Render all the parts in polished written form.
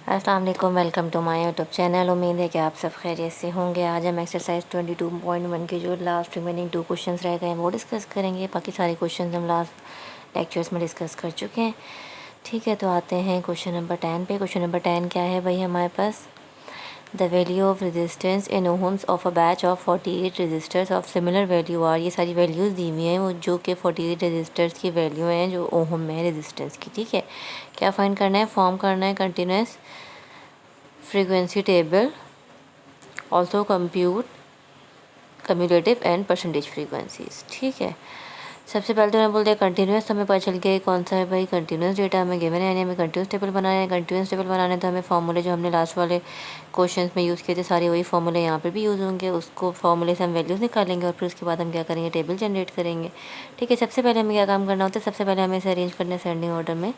अस्सलाम वालेकुम, welcome to my YouTube channel. उम्मीद है कि आप सब खैरियत से होंगे। आज हम एक्सरसाइज 22.1 के जो लास्ट रिमेनिंग 2 क्वेश्चंस रह गए हैं वो डिस्कस करेंगे। बाकी सारे क्वेश्चंस हम लास्ट लेक्चर्स में डिस्कस कर चुके हैं। ठीक है, तो आते हैं क्वेश्चन नंबर 10 पे। क्वेश्चन नंबर 10 क्या है भाई हमारे पास? The value of resistance in ohms of a batch of 48 resistors of similar value are. ये सारी वैल्यूज़ दी हुई हैं वो जो कि 48 रजिस्टर्स की वैल्यू हैं जो ओहम में है रेजिस्टेंस की। ठीक है, क्या फाइंड करना है? फॉर्म करना है continuous frequency table, also compute commutative and percentage frequencies. ठीक है, सबसे पहले तो मैं बोलते हैं कंटिन्यूस। हमें पता चल गया कौन सा है भाई, कंटिन्यूस डेटा हमें गिवन है, यानी हमें कंटिन्यूस टेबल बनाना है। कंटिन्यूस टेबल बनाने तो हमें फार्मूले जो हमने लास्ट वाले क्वेश्चंस में यूज़ किए थे सारे वही फार्मूले यहाँ पे भी यूज़ होंगे। उसको फार्मूले से हम वैल्यूज़ निकालेंगे और फिर उसके बाद हम क्या करेंगे, टेबल जनरेट करेंगे। ठीक है, सबसे पहले हमें क्या काम करना होता है? सबसे पहले हमें इसे अरेंज करना है असेंडिंग ऑर्डर में।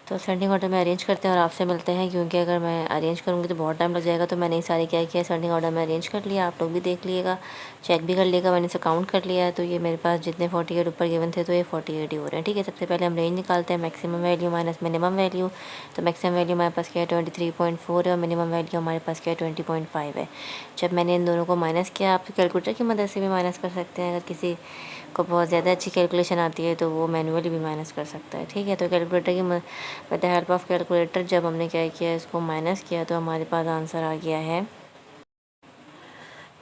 तो असेंडिंग ऑर्डर में अरेंज करते हैं और आपसे मिलते हैं, क्योंकि अगर मैं अरेंज करूँगी तो बहुत टाइम लग जाएगा। तो मैंने सारे क्या किया, असेंडिंग ऑर्डर में अरेंज कर लिया। आप लोग भी देख लीजिएगा, चेक भी कर लिएगा। मैंने इसे काउंट कर लिया है, तो ये मेरे पास जितने 48 ऊपर गिवन थे तो ये 48 ही हो रहे हैं। ठीक है, सबसे पहले हम रेंज निकालते हैं, maximum value minus minimum value. तो मैक्सिमम वैल्यू हमारे पास क्या है 23.4 है और मिनिमम वैल्यू हमारे पास क्या है 20.5 है। जब मैंने इन दोनों को माइनस किया, आप कैलकुलेटर की मदद से भी माइनस कर सकते हैं। अगर किसी को बहुत ज़्यादा अच्छी कैलकुलेशन आती है तो वो मैनुअली भी माइनस कर सकता है। ठीक है, तो कैलकुलेटर की with the help of calculator जब हमने क्या किया, इसको माइनस किया तो हमारे पास आंसर आ गया है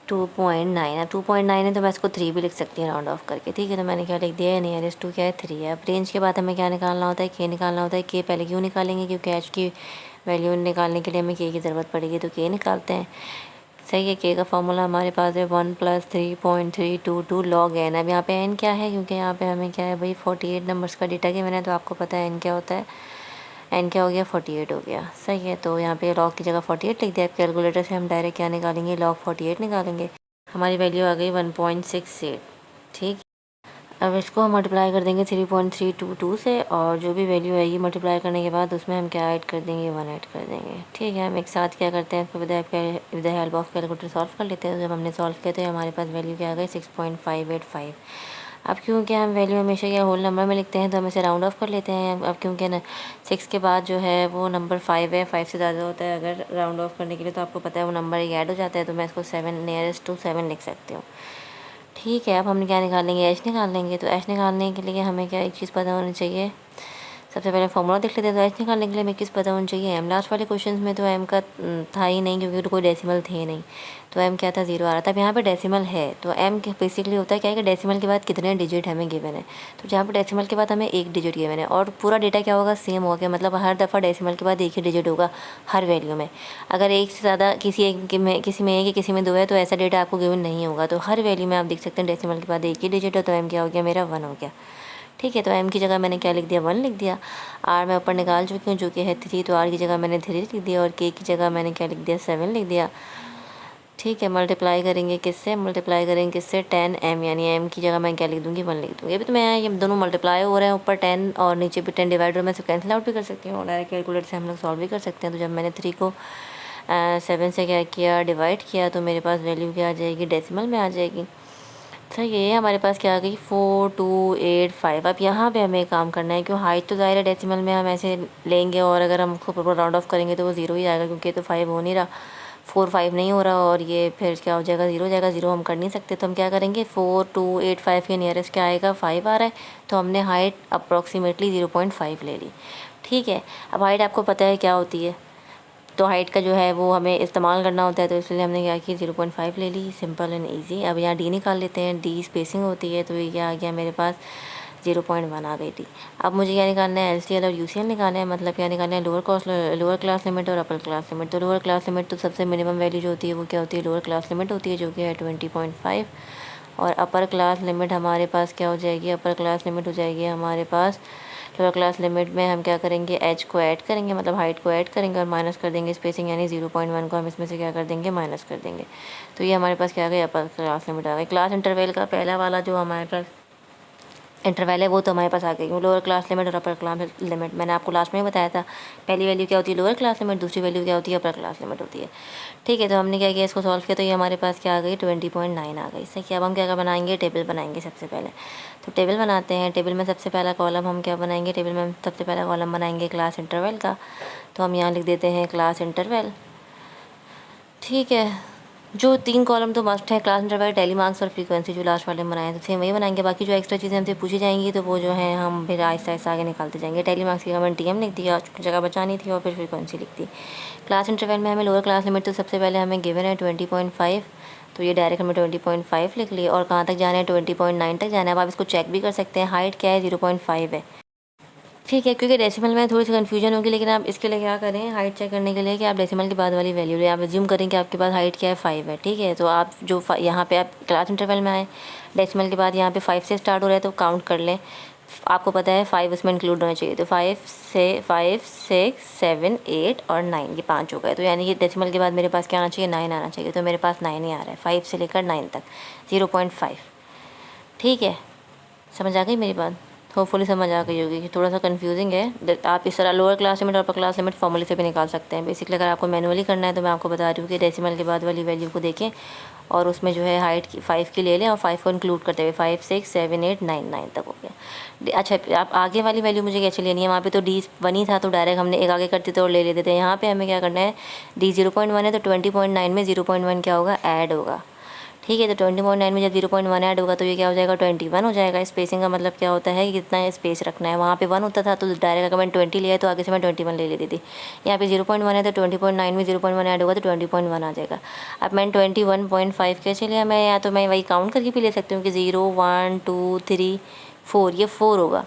2.9 है। 2.9 है तो मैं इसको 3 भी लिख सकती हूँ राउंड ऑफ करके। ठीक है, तो मैंने क्या लिख दिया है, नियरेस्ट टू क्या है 3 है। अब रेंज के बाद हमें क्या निकालना होता है, के निकालना होता है। के पहले क्यों निकालेंगे, क्योंकि एच की वैल्यू निकालने के लिए हमें के की ज़रूरत पड़ेगी, तो के निकालते हैं। सही है, के का फॉर्मूला हमारे पास है 1 + 3.322 लॉग एन। अब यहाँ पे एन क्या है, क्योंकि यहाँ पे हमें क्या है भाई 48 नंबर्स का डेटा की मैंने, तो आपको पता है एन क्या होता है। एन क्या हो गया 48 हो गया। सही है, तो यहाँ पे लॉग की जगह 48 लिख दिया। कैलकुलेटर से हम डायरेक्ट क्या निकालेंगे, लॉग 48 निकालेंगे। हमारी वैल्यू आ गई 1.68। ठीक, अब इसको हम मल्टीप्लाई कर देंगे 3.322 से, और जो भी वैल्यू आएगी मल्टीप्लाई करने के बाद उसमें हम क्या ऐड कर देंगे, 1 ऐड कर देंगे। ठीक है, हम एक साथ क्या करते हैं, इसको with the help of calculator solve कर लेते हैं। जब हमने सॉल्व किया तो हमारे पास वैल्यू क्या आ गई 6.585। अब क्योंकि हम वैल्यू हमेशा या होल नंबर में लिखते हैं तो हम इसे राउंड ऑफ कर लेते हैं। अब क्योंकि ना 6 के बाद जो है वो नंबर 5 है, 5 से ज़्यादा होता है अगर राउंड ऑफ करने के लिए, तो आपको पता है वो नंबर एक ऐड हो जाता है। तो मैं इसको 7 नियरेस्ट टू 7 लिख सकती हूँ। ठीक है, अब हम क्या निकालेंगे, एच निकाल लेंगे। तो एच निकालने के लिए हमें क्या एक चीज़ पता होनी चाहिए, सबसे पहले फॉर्मूला देख लेते हैं। तो एच निकालने के लिए हमें किस पता होनी चाहिए, एम। लास्ट वाले क्वेश्चन में तो एम का था ही नहीं, क्योंकि तो कोई डेसिमल थे नहीं, तो एम क्या था 0 आ रहा था। अब यहाँ पे डेसिमल है तो एम बेसिकली होता है क्या है कि डेसिमल के बाद कितने डिजिट हमें गिवन है। तो जहाँ पे डेसिमल के बाद हमें एक डिजिट गिवन है और पूरा डेटा क्या होगा, सेम होगा। मतलब हर दफ़ा डेसिमल के बाद एक ही डिजिट होगा हर वैल्यू में। अगर एक से ज़्यादा किसी में एक है, किसी में 2 है, तो ऐसा डेटा आपको गिवन नहीं होगा। तो हर वैल्यू में आप देख सकते हैं डेसिमल के बाद एक ही डिजिट है, तो एम क्या हो गया मेरा 1 हो गया। ठीक है, तो एम की जगह मैंने क्या लिख दिया, 1 लिख दिया। आर मैं ऊपर निकाल चुकी हूँ जो कि है 3, तो आर की जगह मैंने 3 लिख दिया और के की जगह मैंने क्या लिख दिया, 7 लिख दिया। ठीक है, मल्टीप्लाई करेंगे किससे, मल्टीप्लाई करेंगे किससे 10 एम, यानी एम की जगह मैं क्या लिख दूँगी, 1 लिख दूँगी। अभी तो मैं ये दोनों मल्टीप्लाई हो रहे हैं, ऊपर 10 और नीचे भी 10 डिवाइडर में से कैंसिल आउट भी कर सकती हूँ और डायरेक्ट कैलकुलेटर से हम लोग सॉल्व भी कर सकते हैं। तो जब मैंने 3 को 7 से क्या किया, डिवाइड किया, तो मेरे पास वैल्यू क्या आ जाएगी, डेसिमल में आ जाएगी। अच्छा, ये हमारे पास क्या आ गई 4285। अब यहाँ पे हमें काम करना है, क्यों हाइट तो ज़ाहिर है डेसिमल में हम ऐसे लेंगे और अगर हम उसको प्रॉपर राउंड ऑफ करेंगे तो वो 0 ही आएगा, क्योंकि तो 5 हो नहीं रहा, 4 5 नहीं हो रहा, और ये फिर क्या हो जाएगा 0 हो जाएगा। 0 हम कर नहीं सकते, तो हम क्या करेंगे 4285 के नियरेस्ट क्या आएगा 5 आ रहा है, तो हमने हाइट अप्रॉक्सीमेटली 0.5 ले ली। ठीक है, अब हाइट आपको पता है क्या होती है, तो हाइट का जो है वो हमें इस्तेमाल करना होता है, तो इसलिए हमने क्या की 0.5 ले ली, सिंपल एंड इजी। अब यहाँ डी निकाल लेते हैं, डी स्पेसिंग होती है, तो ये क्या आ गया मेरे पास 0.1 आ गई थी। अब मुझे क्या निकालना है, LCL और UCL निकालना है, मतलब क्या निकालना है, लोअर क्लास लिमिट और अपर क्लास लिमिट। तो लोअर क्लास लिमिट तो सबसे मिनिमम वैल्यू जो होती है वो क्या होती है, लोअर क्लास लिमिट होती है, जो कि है 20.5। और अपर क्लास लिमिट हमारे पास क्या हो जाएगी, अपर क्लास लिमिट हो जाएगी हमारे पास, लोअर क्लास लिमिट में हम क्या करेंगे, एच को ऐड करेंगे, मतलब हाइट को ऐड करेंगे और माइनस कर देंगे स्पेसिंग, यानी 0.1 को हम इसमें से क्या कर देंगे, माइनस कर देंगे। तो ये हमारे पास क्या आ गई, अपर क्लास लिमिट आ गई। क्लास इंटरवल का पहला वाला जो हमारे पास इंटरवल है वो तो हमारे पास आ गई। लोअर क्लास लिमिट और अपर क्लास लिमिट मैंने आपको लास्ट में ही बताया था। पहली वैल्यू क्या होती है लोअर क्लास लिमिट, दूसरी वैल्यू क्या होती है अपर क्लास लिमिट होती है। ठीक है, तो हमने क्या किया इसको सॉल्व किया तो ये हमारे पास क्या आ गई 20.9 आ गई। इससे क्या अब हम क्या बनाएंगे टेबल बनाएंगे सबसे पहले। तो टेबल बनाते हैं। टेबल में सबसे पहला कॉलम हम क्या बनाएंगे, टेबल में हम सबसे पहला कॉलम बनाएंगे क्लास इंटरवल का। तो हम यहाँ लिख देते हैं क्लास इंटरवल। ठीक है, जो 3 कॉलम तो मस्ट है, क्लास इंटरवल, टेली मार्क्स और फ्रीक्वेंसी जो लास्ट वाले में बनाए तो सेम वही बनाएंगे। बाकी जो एक्स्ट्रा चीज़ें हमसे पूछी जाएंगी तो वो जो है हम फिर आहिस्ता आहिस्ता आगे निकालते जाएंगे। टेली मार्क्स की मैंने TM लिख दिया, जगह बचानी थी, और फिर फ्रीक्वेंसी लिख दी। क्लास इंटरवल में हमें लोअर क्लास लिमिट तो सबसे पहले हमें गिवन है 20.5, तो ये डायरेक्ट हमें 20.5 लिख लिए। और कहाँ तक जाना है 20.9 तक जाना है। अब आप इसको चेक भी कर सकते हैं, हाइट क्या है 0.5 है। ठीक है, क्योंकि डेसिमल में थोड़ी सी कन्फ्यूजन होगी, लेकिन आप इसके लिए क्या करें हाइट चेक करने के लिए कि आप डेसिमल के बाद वाली वैल्यू लें। आप एज्यूम करें कि आपके पास हाइट क्या है 5 है। ठीक है, तो आप जो यहाँ पे आप क्लास इंटरवल में आए, डेसिमल के बाद यहाँ पे 5 से स्टार्ट हो रहा है तो काउंट कर लें। आपको पता है 5 उसमें इंक्लूड होना चाहिए, तो 5 से 5 6 7 8 और 9 ये 5 हो गए। तो यानी कि डेसिमल के बाद मेरे पास क्या आना चाहिए 9 आना चाहिए, तो मेरे पास 9 ही आ रहा है 5 से लेकर 9 तक 0.5। ठीक है, समझ आ गई मेरी बात? होपफुली समझ आ गई होगी कि थोड़ा सा कंफ्यूजिंग है। आप इस तरह लोअर क्लास लिमिट और अपर क्लास लिमिट फॉर्मूले से भी निकाल सकते हैं। बेसिकली अगर आपको मैनुअली करना है तो मैं आपको बता रही हूँ कि डेसिमल के बाद वाली वैल्यू को देखें और उसमें जो है हाइट की 5 की ले लें और 5 को इंक्लूड करते हुए 5 6 7 8 9 9 तक हो गया। अच्छा, आप आगे वाली वैल्यू मुझे कैसे लेनी है, वहाँ पे तो D1 ही था तो डायरेक्ट हमने एक आगे करते थे और ले लेते थे। यहाँ पे हमें क्या करना है, D 0.1 है तो 20.9 में 0.1 क्या होगा ऐड होगा। ठीक है, तो 20.9 में जब 0.1 ऐड होगा तो ये क्या हो जाएगा 21 हो जाएगा। स्पेसिंग का मतलब क्या होता है कि कितना स्पेस रखना है। वहाँ पे 1 होता था तो डायरेक्ट अगर मैंने 20 लिया है तो आगे से मैं 21 ले लेती थी। यहाँ पे 0.1 है तो 20.9 में 0.1 ऐड होगा तो 20.1 आ जाएगा। अब मैंने 21.5 कैसे लिया, मैं या तो मैं वही काउंट करके भी ले सकती हूँ कि 0 1 2 3 4, ये 4 होगा।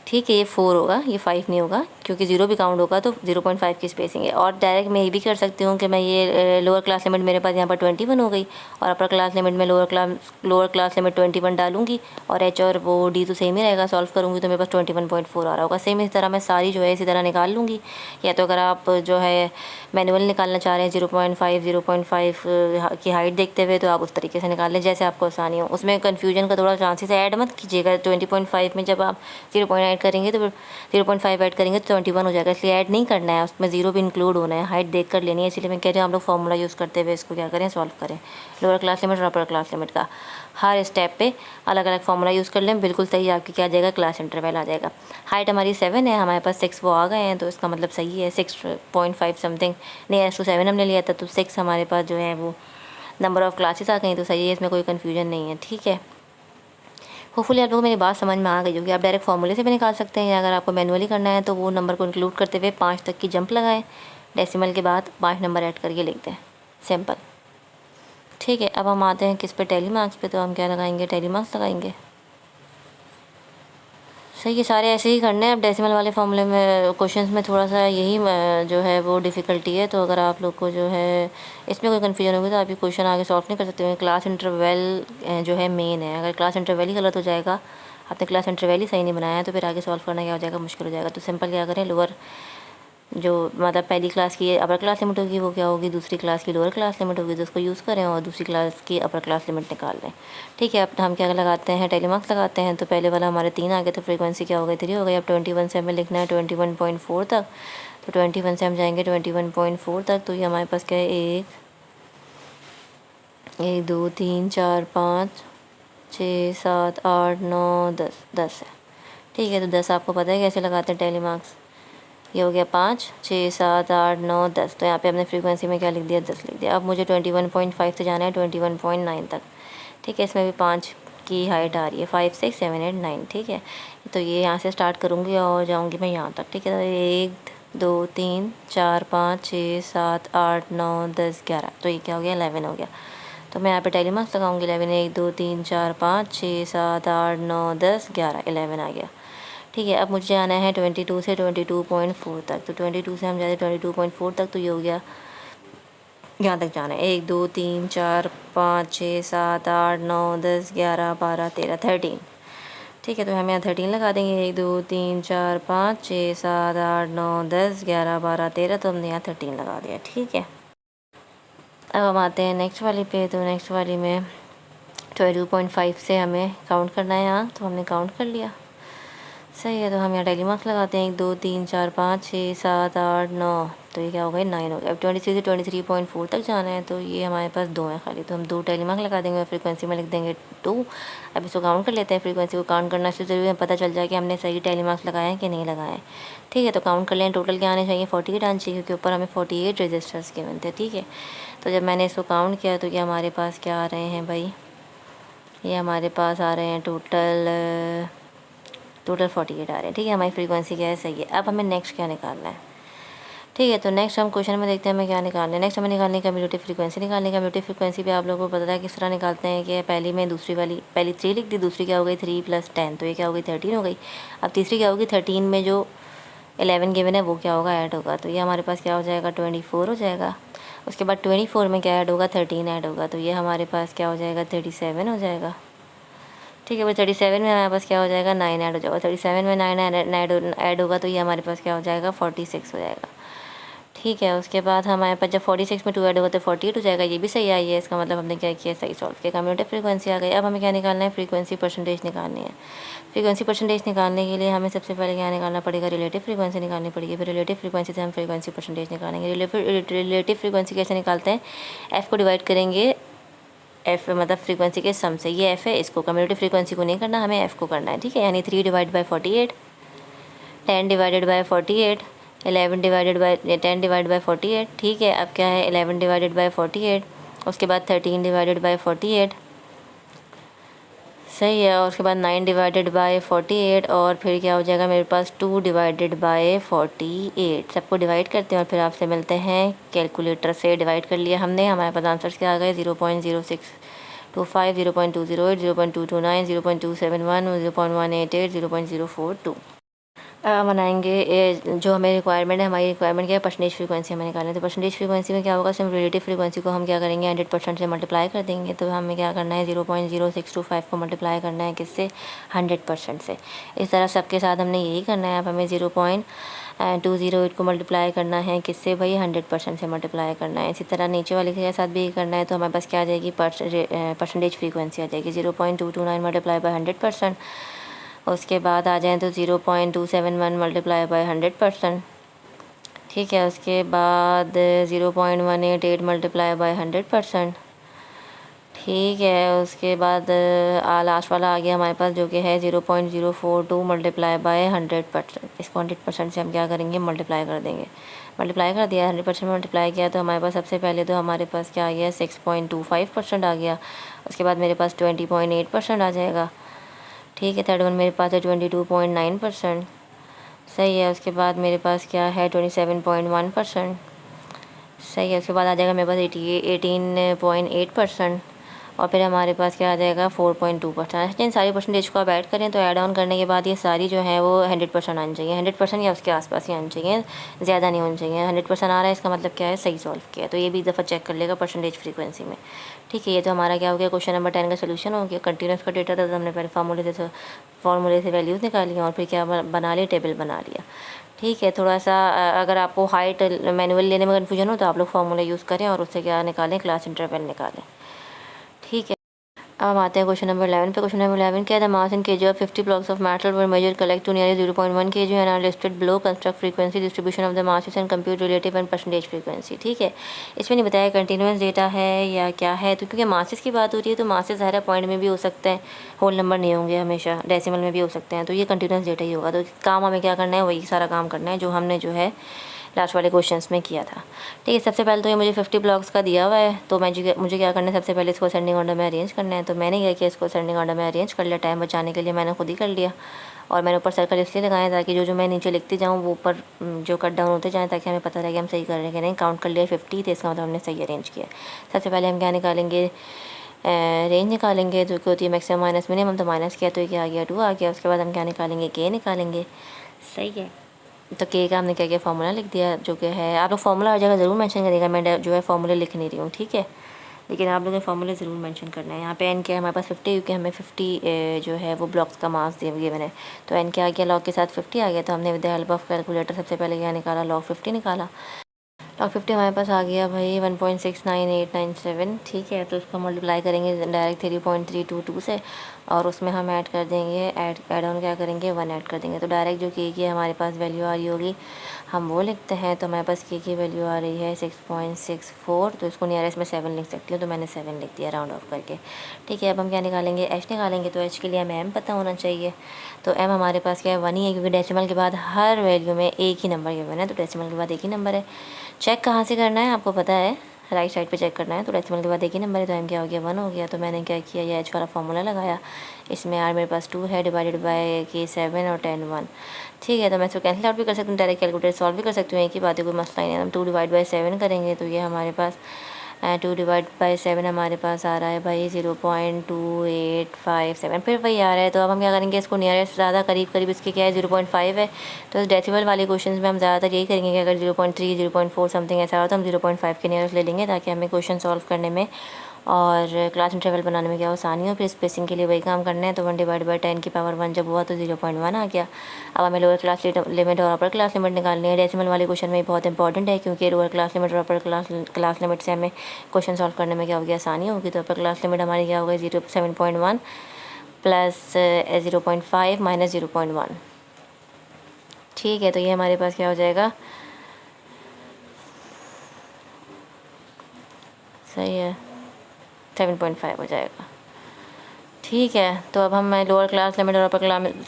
ठीक है, ये 4 होगा, ये 5 नहीं होगा क्योंकि 0 भी काउंट होगा तो 0.5 की स्पेसिंग है। और डायरेक्ट मैं ये भी कर सकती हूँ कि मैं ये लोअर क्लास लिमिट मेरे पास यहाँ पर 21 हो गई और अपर क्लास लिमिट में लोअर क्लास लिमिट 21 डालूंगी और H और वो D तो सेम ही रहेगा। सॉल्व करूँगी तो मेरे पास 21.4 आ रहा होगा। सेम इस तरह मैं सारी जो है इसी तरह निकाल लूँगी। या तो अगर आप जो है मैनुअल निकालना चाह रहे हैं 0.5 की हाइट देखते हुए तो आप उस तरीके से निकाल लें जैसे आपको आसानी हो। उसमें कन्फ्यूजन का थोड़ा चांसेस ऐड मत कीजिएगा। 20.5 में जब आप 0 ऐड करेंगे तो 0.5 ऐड करेंगे तो 21 हो जाएगा, इसलिए ऐड नहीं करना है, उसमें 0 भी इंक्लूड होना है, हाइट देख कर लेनी है। इसलिए मैं कह रही हूँ आप लोग फॉर्मूला यूज़ करते हुए इसको क्या करें सॉल्व करें। लोअर क्लास लिमिट और अपर क्लास लिमिट का हर स्टेप पे अलग अलग फॉर्मूला यूज़ कर लें, बिल्कुल सही आपकी क्या आ जाएगा क्लास इंटरवल आ जाएगा। हाइट हमारी 7 है, हमारे पास 6 वो आ गए हैं तो इसका मतलब सही है 6.5 समथिंग। नहीं, S to 7 हमने लिया था तो 6 हमारे पास जो है वो नंबर ऑफ़ क्लासेस आ गई तो सही है, इसमें कोई कन्फ्यूजन नहीं है। ठीक है, होपफुली आप लोगों को मेरी बात समझ में आ गई होगी। आप डायरेक्ट फॉर्मूले से भी निकाल सकते हैं या अगर आपको मैनुअली करना है तो वो नंबर को इंक्लूड करते हुए 5 तक की जंप लगाएं, डेसिमल के बाद 5 नंबर ऐड करके लिख दें, सिंपल। ठीक है, अब हम आते हैं किस पे, टेली मार्क्स पे। तो हम क्या लगाएंगे, टेली मार्क्स लगाएंगे। सही है, सारे ऐसे ही करने हैं। अब डेसिमल वाले फॉर्मूले में क्वेश्चंस में थोड़ा सा यही जो है वो डिफ़िकल्टी है। तो अगर आप लोग को जो है इसमें कोई कन्फ्यूजन होगी तो आप ये क्वेश्चन आगे सॉल्व नहीं कर सकते। क्लास इंटरवल जो है मेन है, अगर क्लास इंटरवल ही गलत हो जाएगा, आपने क्लास इंटरवल ही सही नहीं बनाया है तो फिर आगे सॉल्व करना क्या हो जाएगा, मुश्किल हो जाएगा। तो सिंपल क्या करें, लोअर जो मतलब पहली क्लास की अपर क्लास लिमिट होगी वो क्या होगी, दूसरी क्लास की लोअर क्लास लिमिट होगी, तो उसको यूज़ करें और दूसरी क्लास की अपर क्लास लिमिट निकाल लें। ठीक है, अब हम क्या लगाते हैं, टेली मार्क्स लगाते हैं। तो पहले वाला हमारे 3 आ गए तो फ्रीक्वेंसी क्या हो गई 3 हो गई। अब 21 से हमें लिखना है 21.4 तक, तो 21 से हम जाएंगे 21.4 तक। तो ये हमारे पास क्या है, 1 2 3 4 5 6 7 8 9 10 10 है। ठीक है, तो 10 आपको पता है कैसे लगाते हैं टेली मार्क्स। ये हो गया 5 6 7 8 9 10, तो यहाँ पे हमने फ्रीक्वेंसी में क्या लिख दिया 10 लिख दिया। अब मुझे 21.5 से जाना है 21.9 तक। ठीक है, इसमें भी 5 की हाइट आ रही है, 5 6 7 8 9। ठीक है, तो ये यहाँ से स्टार्ट करूँगी और जाऊँगी मैं यहाँ तक। ठीक है, तो 1 2 3 4 5 6 7 8 9 10 11, तो ये क्या हो गया 11 हो गया। तो मैं यहाँ पे टेली मार्क्स लगाऊंगी 11, 1 2 3 4 5 6 7 8 9 10 11, 11 आ गया। ठीक है, अब मुझे आना है 22 से 22.4 तक। तो 22 से हम जाते 22.4 तक, तो ये हो गया यहाँ तक जाना है। 1 2 3 4 5 6 7 8 9 10 11 12 13 13। ठीक है, तो हम यहाँ 13 लगा देंगे। 1 2 3 4 5 6 7 8 9 10 11 12 13, तो हमने यहाँ 13 लगा दिया। ठीक है, अब हम आते हैं नेक्स्ट वाली पे। तो नेक्स्ट वाली में 22.5 से हमें काउंट करना है यहाँ, तो हमने काउंट कर लिया। सही है, तो हम यहाँ डेली मार्क्स लगाते हैं 1 2 3 4 5 6 7 8 9, तो ये क्या हो गया 9 हो गया। अब 23 से 23.4 तक जाना है, तो ये हमारे पास 2 हैं खाली, तो हम 2 डेली मार्क लगा देंगे और फ्रीक्वेंसी में लिख देंगे 2। अब इसको काउंट कर लेते हैं। फ्रीक्वेंसी को काउंट करना से ज़रूरी है, पता चल जाए कि हमने सही डेली मार्क्स लगाए हैं कि नहीं लगाए हैं। ठीक है, तो काउंट कर लें। टोटल क्या आने चाहिए 48 आने चाहिए, क्योंकि ऊपर हमें 48 रजिस्टर्स के बनते हैं। ठीक है, तो जब मैंने इसको काउंट किया तो ये हमारे पास क्या आ रहे हैं भाई, ये हमारे पास आ रहे हैं टोटल 48 आ रहे हैं। ठीक है, हमारी फ्रीक्वेंसी क्या है, सही है। अब हमें नेक्स्ट क्या निकालना है। ठीक है, तो नेक्स्ट हम क्वेश्चन में देखते हैं हमें क्या निकालना है। नेक्स्ट हमें निकालने का कम्यूटेटिव फ्रीक्वेंसी निकालने का। कम्यूटेटिव फ्रीक्वेंसी पे आप लोगों को पता है किस तरह निकालते हैं कि पहली में दूसरी वाली, पहली 3 लिख दी, दूसरी क्या हो गई 3 + 10, तो ये क्या हो गई 13 हो गई। अब तीसरी क्या होगी, 13 में जो 11 गिवन है वो क्या होगा, ऐड होगा, तो ये हमारे पास क्या हो जाएगा 24 हो जाएगा। उसके बाद 24 में क्या ऐड होगा, 13 ऐड होगा, तो ये हमारे पास क्या हो जाएगा 37 हो जाएगा। ठीक है भाई, 37 में हमारे पास क्या हो जाएगा 9 ऐड हो जाएगा। 37 में 9 ऐड होगा, तो ये हमारे पास क्या हो जाएगा 46 हो जाएगा। ठीक है, उसके बाद हमारे पास जब 46 में 2 ऐड होगा तो 48 हो जाएगा। ये भी सही आई है, इसका मतलब हमने क्या किया, सही सॉल्व किया। कम्यूटेटिव फ्रीक्वेंसी आ गई। अब हमें क्या निकालना है, फ्रीक्वेंसी परसेंटेज निकालनी है। फ्रीक्वेंसी परसेंटेज निकालने के लिए हमें सबसे पहले क्या निकालना पड़ेगा, रिलेटिव फ्रीक्वेंसी निकालनी पड़ेगी। फिर रिलेटिव फ्रीक्वेंसी से हम फ्रीक्वेंसी परसेंटेज निकालेंगे। रिलेटिव फ्रीक्वेंसी कैसे निकालते हैं, एफ़ को डिवाइड करेंगे, एफ़ मतलब फ्रीक्वेंसी के सम से। ये एफ़ है, इसको कम्यूटेटिव फ्रीक्वेंसी को नहीं करना, हमें एफ़ को करना है। ठीक है, यानी 3 divide by 48, 10 divided by 48, 11 divided by 10 divide by 48। ठीक है, अब क्या है 11 डिवाइडेड बाई 48, उसके बाद 13 डिवाइडेड बाई 48, सही है, और उसके बाद 9 डिवाइडेड बाई 48, और फिर क्या हो जाएगा मेरे पास 2 डिवाइडेड बाई 48। सबको डिवाइड करते हैं और फिर आपसे मिलते हैं। कैलकुलेटर से डिवाइड कर लिया हमने, हमारे पास आंसर्स क्या आ गए 0.0625, 0.208, 0.229, 0.271, 0.188, 0.042। बनाएंगे जो हमें रिक्वायरमेंट है, हमारी रिक्वायरमेंट क्या है, परसेंटेज फ्रीक्वेंसी हमें निकालनी है। तो परसेंटेज फ्रीक्वेंसी में क्या होगा, सिर्फ रिलेटिव फ्रीक्वेंसी को हम क्या करेंगे 100% से मल्टीप्लाई कर देंगे। तो हमें क्या करना है 0.0625 को मल्टीप्लाई करना है किससे, 100% से। इस तरह सबके साथ हमने यही करना है। अब हमें 0.208 को मल्टीप्लाई करना है किससे भाई, 100% से मल्टीप्लाई करना है। इसी तरह नीचे वाले के साथ भी करना है, तो हमारे पास क्या आ जाएगी, परसेंटेज फ्रीक्वेंसी आ जाएगी 0.229 मल्टीप्लाई बाई 100%। उसके बाद आ जाएँ तो 0.271 मल्टीप्लाई बाई 100%। ठीक है, उसके बाद 0.188 मल्टीप्लाई बाई 100%। ठीक है, उसके बाद लास्ट वाला आ गया हमारे पास जो कि है 0.042 मल्टीप्लाई बाई 100%। इसको 100% से हम क्या करेंगे, मल्टीप्लाई कर देंगे। मल्टीप्लाई कर दिया, 100% मल्टीप्लाई किया, तो हमारे पास सबसे पहले तो हमारे पास क्या आ गया 6.25% आ गया। उसके बाद मेरे पास 20.8% आ जाएगा। ठीक है, थर्ड वन मेरे पास है 22.9%, सही है। उसके बाद मेरे पास क्या है 27.1%, सही है। उसके बाद आ जाएगा मेरे पास 18.8%, और फिर हमारे पास क्या आ जाएगा 4.2%। इन सारी परसेंटेज को आप ऐड करें तो ऐड ऑन करने के बाद ये सारी जो है वो 100% आनी चाहिए, 100% या उसके आसपास ही आनी चाहिए, ज़्यादा नहीं होनी चाहिए। 100% आ रहा है, इसका मतलब क्या है, सही सॉल्व किया। तो ये भी दफ़ा चेक कर लेगा परसेंटेज फ्रीक्वेंसी में। ठीक है, ये तो हमारा क्या हो गया, क्वेश्चन नंबर 10 का सोल्यूशन हो गया। कंटिन्यूस का डेटा था, तो हमने पहले फार्मूले से वैल्यूज़ निकाली और फिर क्या बना लिया, टेबल बना लिया। ठीक है, थोड़ा सा अगर आपको हाइट मैनुअल लेने में कन्फ्यूजन हो तो आप लोग फार्मूला यूज़ करें और उससे क्या निकालें, क्लास इंटरवल निकालें। ठीक है, अब हम आते हैं क्वेश्चन नंबर 11 पे। क्वेश्चन नंबर 11 क्या है, the mass in KG of 50 blocks of metal were measured collect to nearly 0.1 kg and are listed below, construct frequency distribution of the masses and compute relative and percentage frequency। ठीक है, इसमें नहीं बताया continuous data है या क्या है, तो क्योंकि मासेस की बात हो रही है तो मासेस ज़ाहिर पॉइंट में भी हो सकते हैं, होल नंबर नहीं होंगे हमेशा, डेसिमल में भी हो सकते हैं, तो ये कंटिन्यूस डेटा ही होगा। तो काम हमें क्या करना है, वही सारा काम करना है जो हमने जो है लास्ट वाले क्वेश्चंस में किया था। ठीक है, सबसे पहले तो ये मुझे 50 ब्लॉक्स का दिया हुआ है, तो मुझे क्या करना है, सबसे पहले इसको असेंडिंग ऑर्डर में अरेंज करना है। तो मैंने क्या किया, इसको असेंडिंग ऑर्डर में अरेंज कर लिया, टाइम बचाने के लिए मैंने खुद ही कर लिया। और मैंने ऊपर सर्कल इसलिए लगाया ताकि जो मैं नीचे लिखती जाऊँ वो ऊपर जो कट डाउन होते जाएँ, ताकि हमें पता रहे कि हम सही कर रहे हैं कि नहीं। काउंट कर लिया 50, तो इसका मतलब हमने सही अरेंज किया। सबसे पहले हम क्या निकालेंगे, रेंज निकालेंगे जो कि होती है मैक्सिमम माइनस मिनिमम। तो माइनस किया तो क्या आ गया 2 आ गया। उसके बाद हम क्या निकालेंगे, के निकालेंगे, सही है। तो के का हमने क्या किया, फार्मूला लिख दिया जो कि है, आप लोग फार्मूला हर जगह ज़रूर मेंशन करिएगा, मैं जो है फार्मूले लिख नहीं रही हूँ, ठीक है, लेकिन आप लोगों ने फार्मूले ज़रूर मेंशन करना है। यहाँ पे एन क्या है हमारे पास 50, क्योंकि हमें 50 जो है वो ब्लॉक्स का मास दिए मैंने, तो एन क्या आ गया, लॉग के साथ 50 आ गया। तो हमने with the help of calculator सबसे पहले क्या निकाला, लॉग 50 निकाला। और 50 हमारे पास आ गया भाई 1.69897। ठीक है, तो उसको मल्टीप्लाई करेंगे डायरेक्ट 3.322 से, और उसमें हम ऐड कर देंगे, ऐड ऑन क्या करेंगे, 1 ऐड कर देंगे। तो डायरेक्ट जो के की हमारे पास वैल्यू आ रही होगी हम वो लिखते हैं। तो हमारे पास के की वैल्यू आ रही है 6.64, तो इसको नियरेस्ट में 7 लिख सकती हूँ, तो मैंने 7 लिख दिया राउंड ऑफ करके। ठीक है, अब हम क्या निकालेंगे, एच निकालेंगे। तो एच के लिए हमें एम पता होना चाहिए। तो एम हमारे पास क्या है, 1 ही है, क्योंकि डेसिमल के बाद हर वैल्यू में एक ही नंबर गिवन है, तो डेसिमल के बाद एक ही नंबर है। चेक कहाँ से करना है आपको पता है, राइट साइड पे चेक करना है। तो डेसिमल के बाद एक ही नंबर है, तो एम क्या हो गया, 1 हो गया। तो मैंने क्या किया, ये एच वाला फार्मूला लगाया। इसमें आर मेरे पास 2 है, डिवाइडेड बाय के 7 और 10 1। ठीक है, तो मैं इसको कैंसिल आउट भी कर सकती हूँ, डायरेक्ट कैलकुलेटर सॉल्व भी कर सकती हूँ, एक ही बात है, कोई मसला नहीं है। हम 2 डिवाइड बाई 7 करेंगे, तो ये हमारे पास 2 डिवाइड बाई 7 हमारे पास आ रहा है भाई 0.2857, फिर वही आ रहा है। तो अब हम क्या करेंगे, इसको नियरेस्ट ज़्यादा करीब इसके क्या है 0.5 है। तो इस डेसिमल वाले क्वेश्चन में हम ज़्यादातर यही करेंगे कि अगर 0.3 0.4 समथिंग ऐसा हो तो हम 0.5 के नियरेस्ट ले लेंगे, ताकि हमें क्वेश्चन सॉल्व करने में और क्लास इंटरवल बनाने में क्या आसानी हो। फिर स्पेसिंग के लिए वही काम करना है। तो 1 डिवाइड बाई 10 की पावर 1 जब हुआ तो 0.1 आ गया। अब हमें लोअर क्लास लिमिट और अपर क्लास लिमिट निकालनी है। डेसिमल वाले क्वेश्चन में बहुत इंपॉर्टेंट है, क्योंकि लोअर क्लास लिमिट और अपर क्लास लिमिट से हमें क्वेश्चन सॉल्व करने में क्या होगी, आसानी होगी। तो अपर क्लास लिमिट हमारी क्या होगी, 7.1 प्लस 0.5 माइनस 0.1। ठीक है, तो ये हमारे पास क्या हो जाएगा, सही है, 7.5 हो जाएगा। ठीक है, तो अब हम लोअर क्लास लिमिट और अपर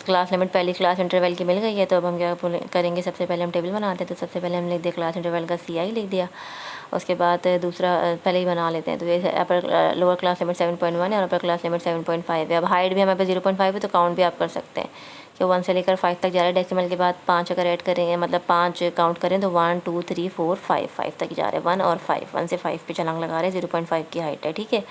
क्लास लिमिट पहली क्लास इंटरवल की मिल गई है। तो अब हम क्या करेंगे, सबसे पहले हम टेबल बनाते हैं। तो सबसे पहले हम लिख दिया क्लास इंटरवल का CI लिख दिया। उसके बाद दूसरा पहले ही बना लेते हैं। तो ये अपर लोअर क्लास लिमिट 7.1 है और अपर क्लास लिमिट 7.5 है। अब हाइट भी हमारे पास 0.5 है, तो काउंट भी आप कर सकते हैं कि 1 से लेकर 5 तक जा रहा है। डेसिमल के बाद 5 अगर ऐड करें, मतलब 5 काउंट करें तो 1 2 3 4 5 तक जा रहे हैं, 1 और 5, 1 से 5 पे छलांग लगा रहे हैं, 0.5 की हाइट है। ठीक है,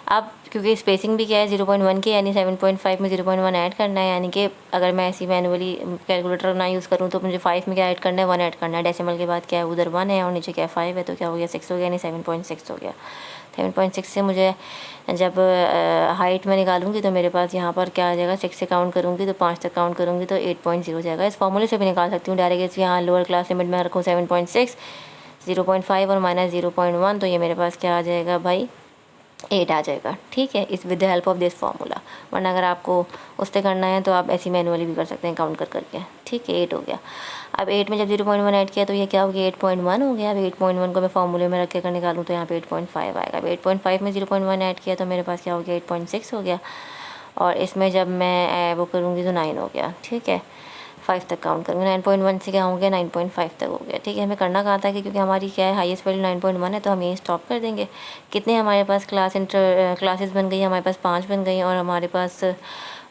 अब क्योंकि स्पेसिंग भी क्या है 0.1 की, यानी 7.5 में 0.1 ऐड करना है। यानी कि अगर मैं ऐसी मैनुअली कैलकुलेटर ना यूज़ करूँ तो मुझे 5 में क्या ऐड करना है, 1 ऐड करना है। डेसिमल के बाद क्या है, उधर 1 है और नीचे क्या है 5 है, तो क्या हो गया 6 हो गया, यानी 7.6 हो गया। 7.6 से मुझे जब हाइट में निकालूंगी तो मेरे पास यहाँ पर क्या आ जाएगा, 6 से काउंट करूँगी तो 5 तक काउंट करूँगी तो 8.0 जाएगा। इस फॉर्मूले से भी निकाल सकती हूँ डायरेक्ट। इस यहाँ लोअर क्लास लिमिट में रखूँ 7.6, 0.5 और माइनस 0.1, तो ये मेरे पास क्या आ जाएगा भाई, 8 आ जाएगा। ठीक है, इस with the help of this formula. वरना अगर आपको उससे करना है तो आप ऐसी मैनुअली भी कर सकते हैं काउंट कर करके। ठीक है, 8 हो गया। अब 8 में जब 0.1 ऐड किया तो ये क्या हो गया, 8.1 हो गया। अब 8.1 को मैं फार्मूले में रख के अगर निकालूँ तो यहाँ पे 8.5 आएगा। अब 8.5 में 0.1 ऐड किया तो मेरे पास क्या हो गया, 8.6 हो गया। और इसमें जब मैं वो करूँगी तो 9 हो गया। ठीक है, 5 तक काउंट करूँगी, 9.1 से क्या हो गया, 9.5 तक हो गया। ठीक है, हमें करना कहाँ था कि क्योंकि हमारी क्या है हाईएस्ट वैल्यू 9.1 है, तो हम यहीं स्टॉप कर देंगे। कितने हमारे पास क्लासेस बन गई, हमारे पास 5 बन गई। और हमारे पास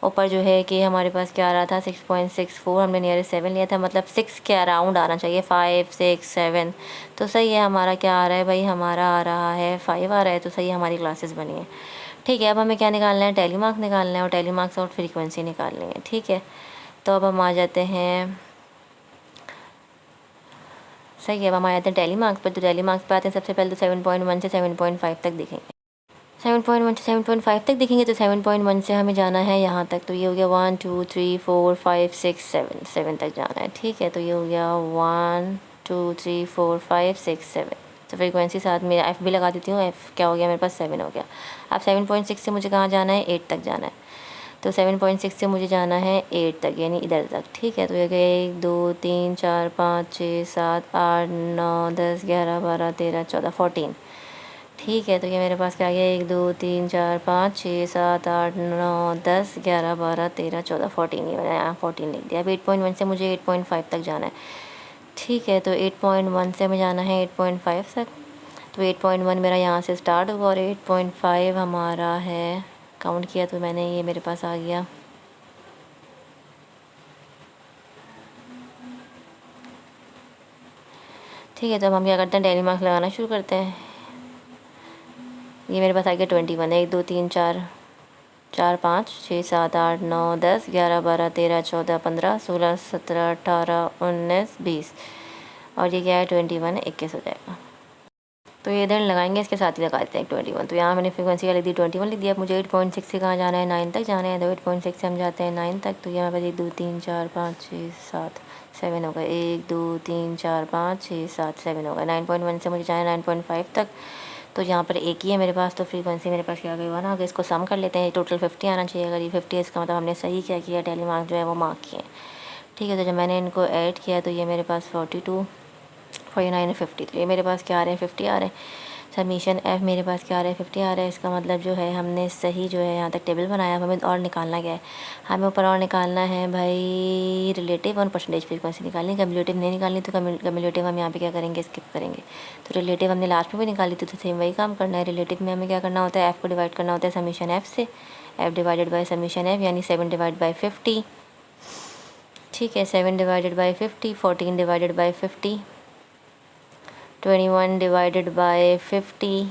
ऊपर जो है कि हमारे पास क्या आ रहा था 6.64, हमने नियरेस्ट 7 लिया था, मतलब 6 के अराउंड आना चाहिए, 5 6 7। तो सही है, हमारा क्या आ रहा है भाई, हमारा आ रहा है 5 आ रहा है, तो सही है, हमारी क्लासेस बनी है। ठीक है, अब हमें क्या निकालना है, टैली मार्क्स निकालना है, और टैली मार्क्स और फ्रीक्वेंसी निकालनी है। ठीक है, तो अब हम आ जाते हैं, सही है, अब हम आ जाते हैं टैली मार्क्स पर। तो टैली मार्क्स पर आते हैं सबसे पहले तो 7.1 से 7.5 तक दिखेंगे। 7.1 से 7.5 तक दिखेंगे, तो 7.1 से हमें जाना है यहाँ तक। तो ये हो गया 1 2 3 4 5 6 7 तक जाना है। ठीक है, तो ये हो गया 1 2 3 4 5 6 7। तो फ्रीक्वेंसी साथ में एफ भी लगा देती हूँ, एफ क्या हो गया मेरे पास 7 हो गया। अब 7.6 से मुझे कहाँ जाना है, 8 तक जाना है। तो 7.6 से मुझे जाना है 8 तक, यानी इधर तक। ठीक है, तो ये गए 1 2 3 4 5 6 7 8 9 10 11 12 13 14 14। ठीक है, तो ये मेरे पास क्या आ गया, 1 2 3 4 5 6 7 8 9 10 11 12 13 14 14। ये मैंने यहाँ 14 लिख दिया। अब 8.1 से मुझे 8.5 तक जाना है। ठीक है, तो 8.1 से हमें जाना है 8.5 तक। तो 8.1 मेरा यहाँ से स्टार्ट हुआ और 8.5 हमारा है, काउंट किया तो मैंने, ये मेरे पास आ गया। ठीक है, तो अब हम क्या करते हैं, डेली मार्क्स लगाना शुरू करते हैं। ये मेरे पास आ गया 21, 1 2 3 4 4 5 6 7 8 9 10 11 12 13 14 15 16 17 18 19 20। और ये क्या है 21 21 हो जाएगा। तो ये इधर लगाएंगे, इसके साथ ही लगा देते हैं 21। तो यहाँ मैंने फ्रीक्वेंसी का लिख दी 21 लिख दिया। मुझे 8.6 से कहाँ जाना है, 9 तक जाना है। तो 8.6 से हम जाते हैं 9 तक। तो यहाँ पर 1 2 3 4 5 6 7 7 हो गए, 1 2 3 4 5 6 7 7 हो गए। 9.1 से मुझे जाना है 9.5 तक। तो यहाँ पर एक ही है मेरे पास, तो फ्रीक्वेंसी मेरे पास क्या आ गई 1 आ गई। इसको सम कर लेते हैं, टोटल 50 आना चाहिए। अगर ये 50 है इसका मतलब हमने सही क्या किया, टैली मार्क जो है वो मार्क किए। ठीक है, तो जब मैंने इनको ऐड किया तो ये मेरे पास 42 49 50, तो ये मेरे पास क्या आ रहे हैं 50 आ रहे हैं। सबमिशन एफ मेरे पास क्या आ रहा है 50 आ रहा है। इसका मतलब जो है हमने सही जो है यहाँ तक टेबल बनाया। हमें और निकालना क्या है, हमें ऊपर और निकालना है भाई रिलेटिव और परसेंटेज फ्रीक्वेंसी निकालनी। कम्युलेटिव नहीं निकालनी, तो कम्युलेटिव हम यहाँ पे क्या करेंगे, स्किप करेंगे। तो रिलेटिव हमने लास्ट में भी निकाली थी, तो सेम वही काम करना है। रिलेटिव में हमें क्या करना होता है, एफ़ को डिवाइड करना होता है सबमिशन एफ़ से, F divided by submission F, यानी 7 डिवाइड बाई 50। ठीक है, 7 divided by 50, 14 divided by 50, 21 divided by 50।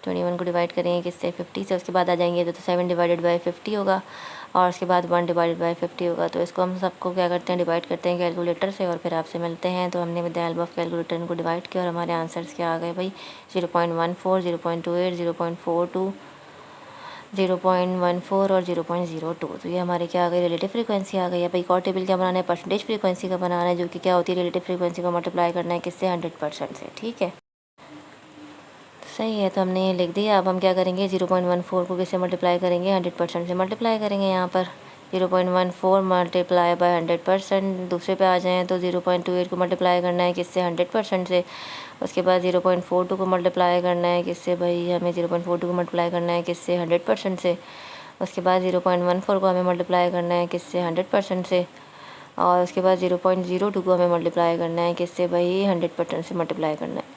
21 को डिवाइड करेंगे किससे, 50 से। उसके बाद आ जाएंगे तो 7 डिवाइडेड बाय 50 होगा, और उसके बाद 1 डिवाइडेड बाय 50 होगा। तो इसको हम सबको क्या करते हैं, डिवाइड करते हैं कैलकुलेटर से, और फिर आपसे मिलते हैं। तो हमने with the help of calculator इनको डिवाइड किया, और हमारे आंसर्स क्या आ गए भाई 0.14, 0.28, 0.42, 0.14 और 0.02। तो ये हमारे क्या आ गई, रिलेटिव फ्रीक्वेंसी आ गई है। भाई एक और टेबल क्या बनाना है, परसेंटेज फ्रीक्वेंसी का बनाना है, जो कि क्या होती है, रिलेटिव फ्रीक्वेंसी को मल्टीप्लाई करना है किससे, 100% से। ठीक है, सही है। तो हमने ये लिख दिया। अब हम क्या करेंगे, 0.14 को किससे मल्टीप्लाई करेंगे, 100% से मल्टीप्लाई करेंगे। यहाँ पर 0.14 मल्टीप्लाई बाय 100%। दूसरे पे आ जाएँ तो 0.28 को मल्टीप्लाई करना है किससे, 100% से। उसके बाद 0.42 को मल्टीप्लाई करना है किससे भाई, हमें 0.42 को मल्टीप्लाई करना है किससे, 100% से। उसके बाद 0.14 को हमें मल्टीप्लाई करना है किससे, 100% से। और उसके बाद 0.02 को हमें मल्टीप्लाई करना है किससे भाई, 100% से मल्टीप्लाई करना है।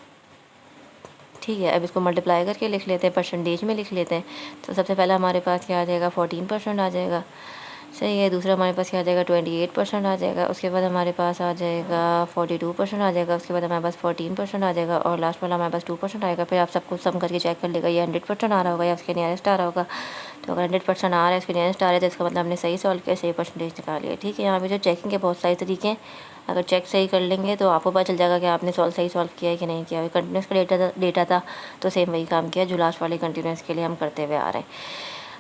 ठीक है, अब इसको मल्टीप्लाई करके लिख लेते हैं, परसेंटेज में लिख लेते हैं। तो सबसे पहला हमारे पास क्या आ जाएगा, 14% आ जाएगा। सही है। दूसरा हमारे पास क्या आ जाएगा, 28% आ जाएगा। उसके बाद हमारे पास आ जाएगा 42% आ जाएगा। उसके बाद हमारे पास 14% आ जाएगा, और लास्ट वाला हमारे पास 2% आएगा। फिर आप सबको सम करके चेक कर लेगा, ये 100% आ रहा होगा या उसके नियरेस्ट आ रहा होगा। तो अगर 100% आ रहा है, उसके नियरेस्ट आ रहा है, तो इसका मतलब हमने सही सॉल्व किया, सही परसेंटेज निकाल लिया। ठीक है, यहाँ पे जो चेकिंग के बहुत सारे तरीके हैं, अगर चेक सही कर लेंगे तो आपको पता चल जाएगा कि आपने सही सॉल्व किया है कि नहीं किया है। कंटिन्यूस का डेटा था तो सेम वही काम किया जो लास्ट वाले कंटिन्यूस के लिए हम करते हुए आ रहे हैं।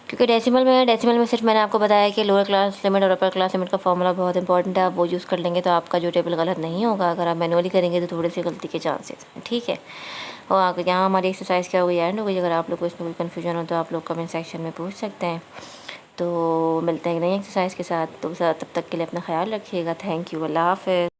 क्योंकि डेसिमल में सिर्फ मैंने आपको बताया कि लोअर क्लास लिमिट और अपर क्लास लिमिट का फॉर्मूला बहुत इंपॉर्टेंट है। आप वो यूज़ कर लेंगे तो आपका जो टेबल गलत नहीं होगा। अगर आप मैनुअली करेंगे तो थोड़ी सी गलती के चांसेस हैं। ठीक है, और आगे यहाँ हमारी एक्सरसाइज क्या हुई, एंड हो गई। अगर आप लोग को इसमें कोई कन्फ्यूजन हो तो आप लोग कमेंट सेक्शन में पूछ सकते हैं। तो मिलते हैं नई एक्सरसाइज के साथ। तो तब तक के लिए अपना ख्याल रखिएगा। थैंक यू, अल्लाह हाफ़िज़।